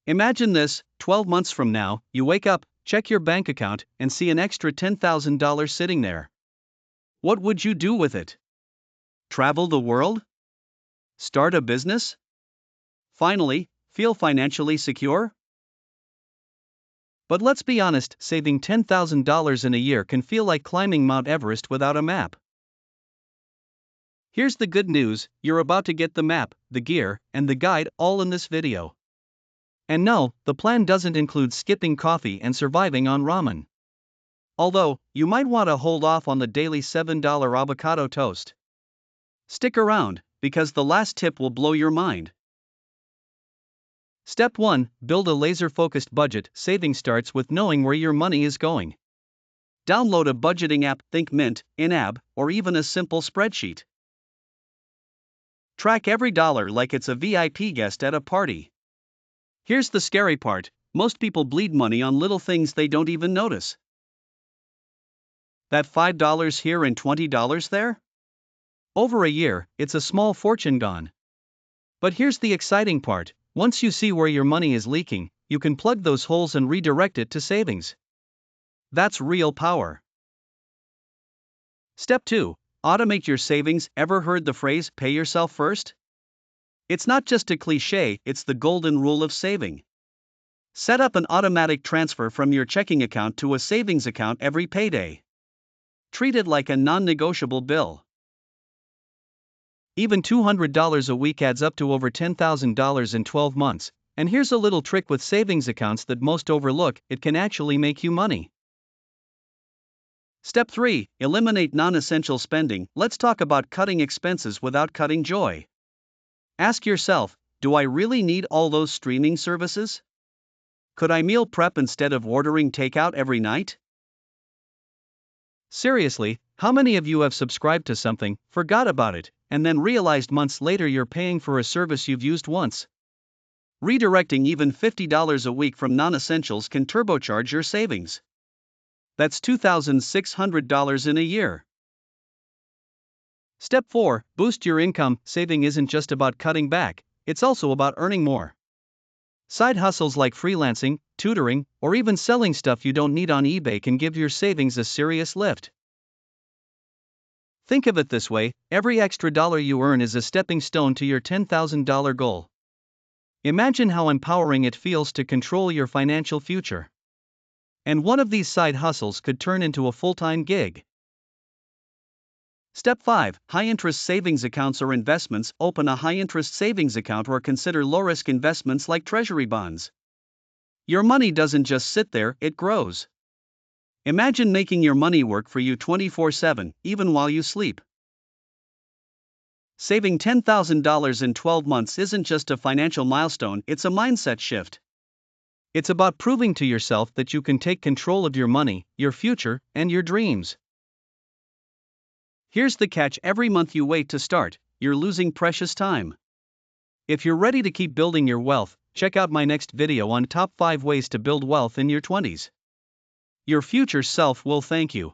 Imagine this: 12 months from now, you wake up, check your bank account, and see an extra $10,000 sitting there. What would you do with it? Travel the world? Start a business? Finally, feel financially secure? But let's be honest, saving $10,000 in a year can feel like climbing Mount Everest without a map. Here's the good news: you're about to get the map, the gear, and the guide all in this video. And no, the plan doesn't include skipping coffee and surviving on ramen. Although, you might want to hold off on the daily $7 avocado toast. Stick around, because the last tip will blow your mind. Step 1: Build a laser-focused budget. Saving starts with knowing where your money is going. Download a budgeting app, think Mint, in-app, or even a simple spreadsheet. Track every dollar like it's a VIP guest at a party. Here's the scary part: most people bleed money on little things they don't even notice. That $5 here and $20 there? Over a year, it's a small fortune gone. But here's the exciting part: once you see where your money is leaking, you can plug those holes and redirect it to savings. That's real power. Step 2: Automate your savings. Ever heard the phrase, pay yourself first? It's not just a cliche, it's the golden rule of saving. Set up an automatic transfer from your checking account to a savings account every payday. Treat it like a non-negotiable bill. Even $200 a week adds up to over $10,000 in 12 months, and here's a little trick with savings accounts that most overlook: it can actually make you money. Step 3: Eliminate non-essential spending. Let's talk about cutting expenses without cutting joy. Ask yourself, do I really need all those streaming services? Could I meal prep instead of ordering takeout every night? Seriously, how many of you have subscribed to something, forgot about it, and then realized months later you're paying for a service you've used once? Redirecting even $50 a week from non-essentials can turbocharge your savings. That's $2,600 in a year. Step 4: Boost your income. Saving isn't just about cutting back, it's also about earning more. Side hustles like freelancing, tutoring, or even selling stuff you don't need on eBay can give your savings a serious lift. Think of it this way: every extra dollar you earn is a stepping stone to your $10,000 goal. Imagine how empowering it feels to control your financial future. And one of these side hustles could turn into a full-time gig. Step 5: High-interest savings accounts or investments. Open a high-interest savings account or consider low-risk investments like treasury bonds. Your money doesn't just sit there, it grows. Imagine making your money work for you 24/7, even while you sleep. Saving $10,000 in 12 months isn't just a financial milestone, it's a mindset shift. It's about proving to yourself that you can take control of your money, your future, and your dreams. Here's the catch: every month you wait to start, you're losing precious time. If you're ready to keep building your wealth, check out my next video on top 5 ways to build wealth in your 20s. Your future self will thank you.